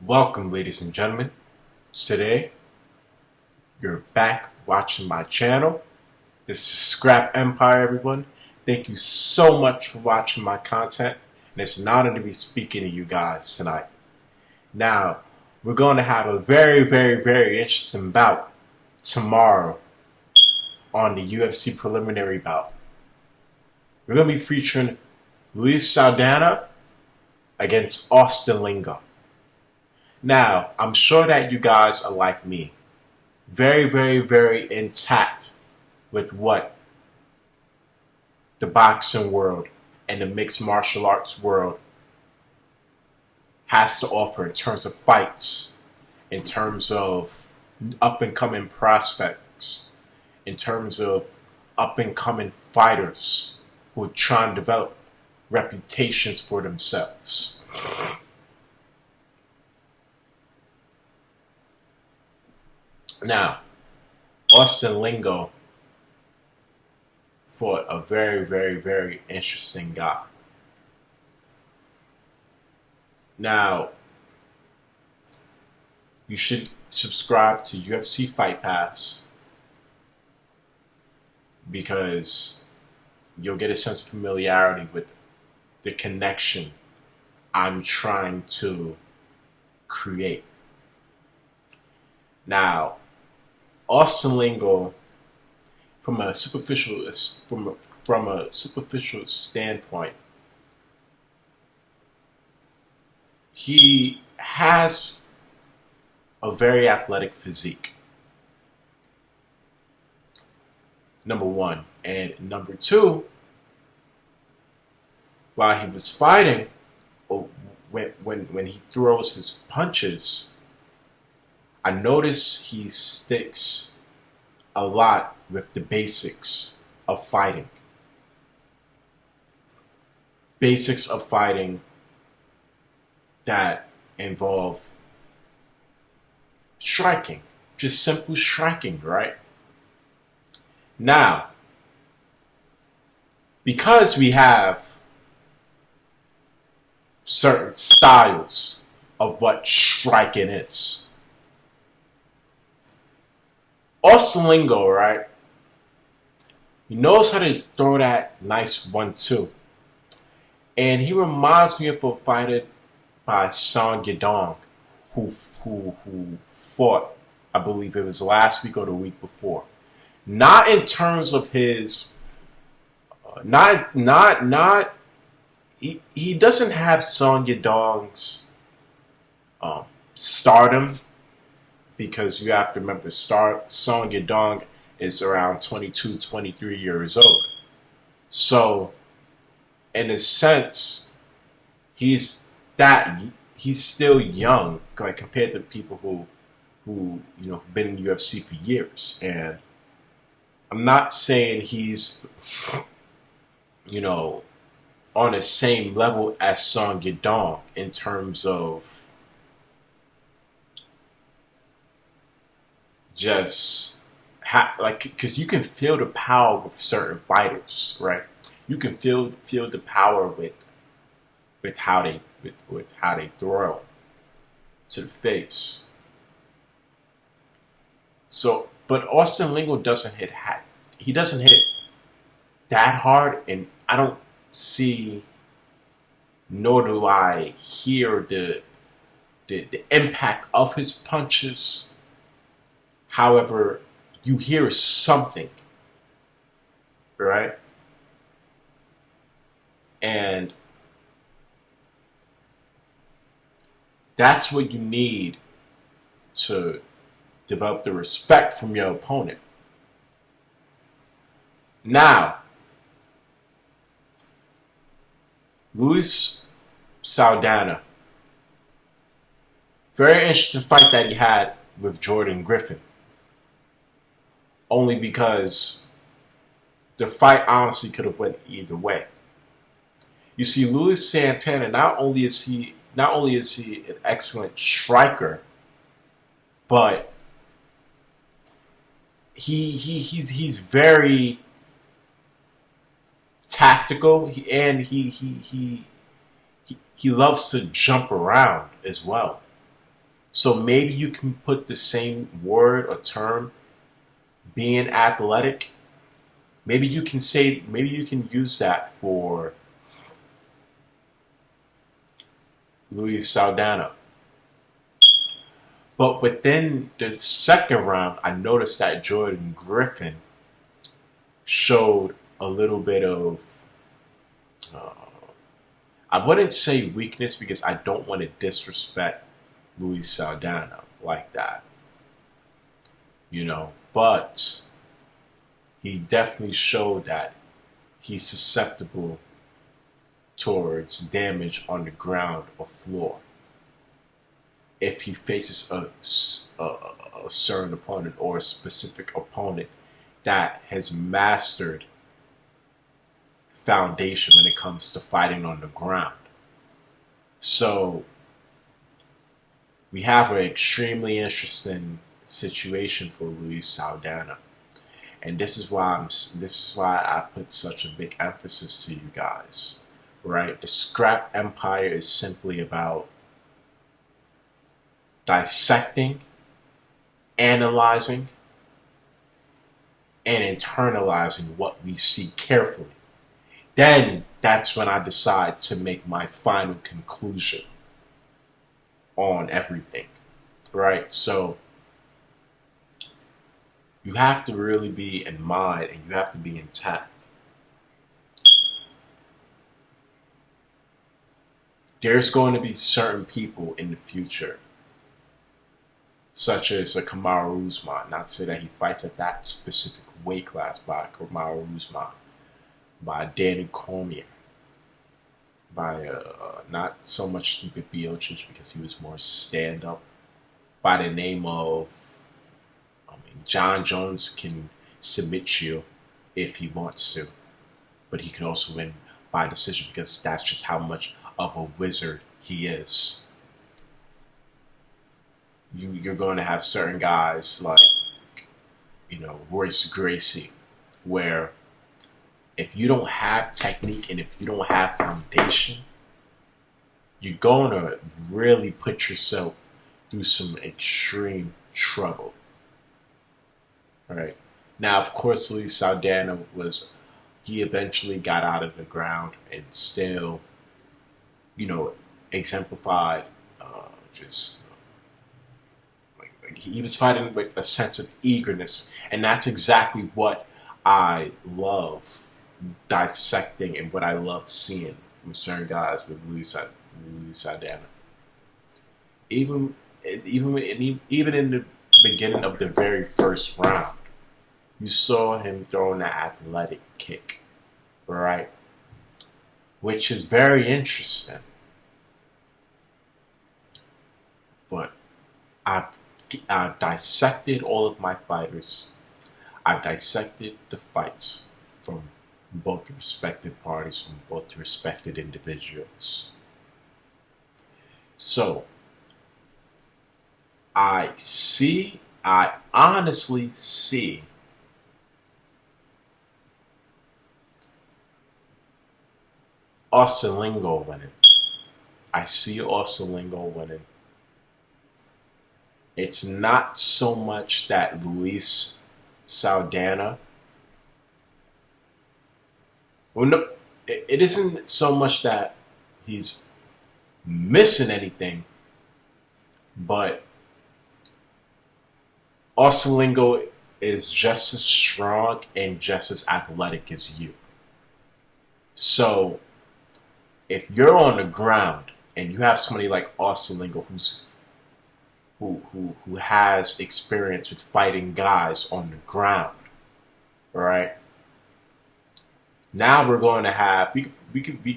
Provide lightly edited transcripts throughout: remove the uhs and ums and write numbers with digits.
Welcome, ladies and gentlemen. Today, you're back watching my channel. This is Scrap Empire, everyone. Thank you so much for watching my content, and it's an honor to be speaking to you guys tonight. Now, we're going to have a very interesting bout tomorrow on the UFC preliminary bout. We're going to be featuring Luis Saldana against Austin Lingo. Now, I'm sure that you guys are like me. Very intact with what the boxing world and the mixed martial arts world has to offer in terms of fights, in terms of up-and-coming prospects, in terms of up-and-coming fighters who are trying to develop reputations for themselves. Now, Austin Lingo fought a very interesting guy. Now, you should subscribe to UFC Fight Pass because you'll get a sense of familiarity with the connection I'm trying to create. Now, Austin Lingo, from a superficial standpoint, he has a very athletic physique. Number one, and number two, while he was fighting, when he throws his punches, I notice he sticks a lot with the basics of fighting. Basics of fighting that involve striking. Just simple striking, right? Now, because we have certain styles of what striking is, Austin Lingo, right? He knows how to throw that nice 1-2. And he reminds me of a fighter by Song Yadong who fought, I believe it was last week or the week before. Not in terms of his he doesn't have Song Yadong's stardom, because you have to remember, Song Yadong is around 22, 23 years old. So, in a sense, he's still young, like compared to people who have been in UFC for years. And I'm not saying he's on the same level as Song Yadong in terms of just because you can feel the power with certain fighters, right? You can feel the power with how they throw to the face. So, but Austin Lingo doesn't hit that hard, and I don't see, nor do I hear the impact of his punches. However, you hear something, right? And that's what you need to develop the respect from your opponent. Now, Luis Saldana, very interesting fight that he had with Jordan Griffin. Only because the fight honestly could have went either way. You see, Luis Saldana, not only is he an excellent striker, but he's very tactical, and he loves to jump around as well. So maybe you can put the same word or term, being athletic. Maybe you can use that for Luis Saldana. But within the second round, I noticed that Jordan Griffin showed a little bit of, uh, I wouldn't say weakness because I don't want to disrespect Luis Saldana like that, but he definitely showed that he's susceptible towards damage on the ground or floor if he faces a certain opponent or a specific opponent that has mastered foundation when it comes to fighting on the ground. So we have an extremely interesting situation for Luis Saldana, and this is why I put such a big emphasis to you guys. Right, the scrap empire is simply about dissecting, analyzing, and internalizing what we see carefully. Then that's when I decide to make my final conclusion on everything. Right? So you have to really be in mind and you have to be intact. There's going to be certain people in the future, such as a Kamaru Usman, not to say that he fights at that specific weight class, by Kamaru Usman, by Danny Cormier, by not so much Stupid Miocic because he was more stand-up, by the name of, John Jones can submit you if he wants to, but he can also win by decision because that's just how much of a wizard he is. You're going to have certain guys like, Royce Gracie, where if you don't have technique and if you don't have foundation, you're going to really put yourself through some extreme trouble. Right? Now, of course, Luis Saldana he eventually got out of the ground and still, exemplified just like he was fighting with a sense of eagerness, and that's exactly what I love dissecting and what I love seeing from certain guys with Luis Saldana. Even in the beginning of the very first round, you saw him throwing an athletic kick, right? Which is very interesting. But I've dissected all of my fighters. I've dissected the fights from both the respective parties, from both the respected individuals. So, I honestly see Austin Lingo winning. I see Austin Lingo winning. It's not so much that Luis Saldana. Well, no, it isn't so much that he's missing anything, but Austin Lingo is just as strong and just as athletic as you. So, if you're on the ground and you have somebody like Austin Lingo who has experience with fighting guys on the ground, right? Now we're going to have we could be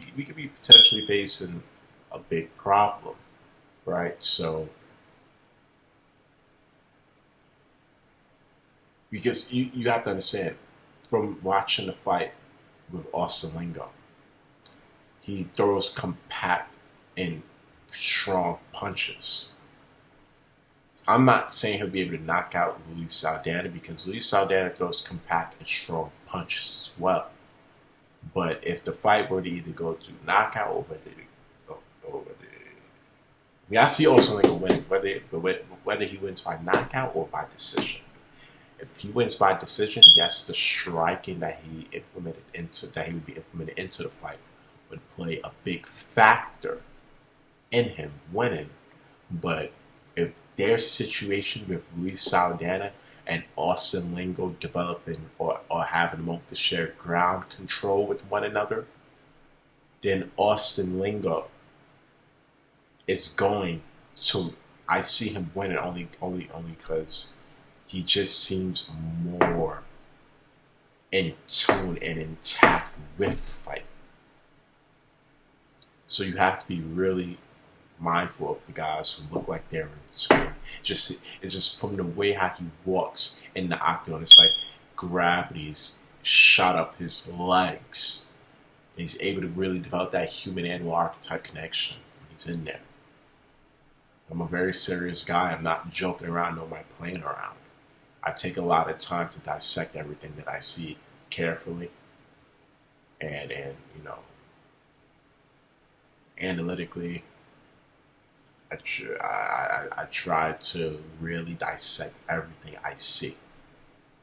potentially facing a big problem, right? So because you have to understand from watching the fight with Austin Lingo, he throws compact and strong punches. I'm not saying he'll be able to knock out Luis Saldana because Luis Saldana throws compact and strong punches as well. But if the fight were to either go to knockout over the I see Austin Lingo winning, whether he wins by knockout or by decision. If he wins by decision, yes, the striking that he would be implemented into the fight would play a big factor in him winning. But if there's a situation with Luis Saldana and Austin Lingo developing or having a moment to share ground control with one another, then Austin Lingo is going to. I see him winning only because he just seems more in tune and intact with the fight. So you have to be really mindful of the guys who look like they're in the screen. It's just from the way how he walks in the octagon. It's like gravity's shot up his legs. He's able to really develop that human-animal archetype connection when he's in there. I'm a very serious guy. I'm not joking around, nor am I playing around. I take a lot of time to dissect everything that I see carefully and analytically. I try to really dissect everything I see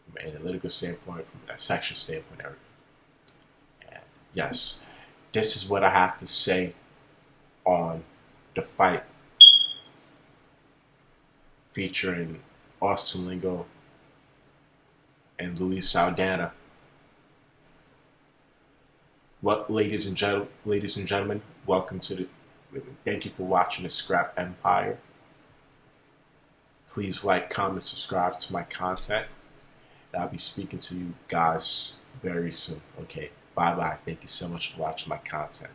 from an analytical standpoint, from a dissection standpoint, everything. And yes, this is what I have to say on the fight featuring Austin Lingo and Luis Saldana. Ladies and gentlemen, welcome to the. Thank you for watching the Scrap Empire. Please like, comment, subscribe to my content. And I'll be speaking to you guys very soon. Okay, bye bye. Thank you so much for watching my content.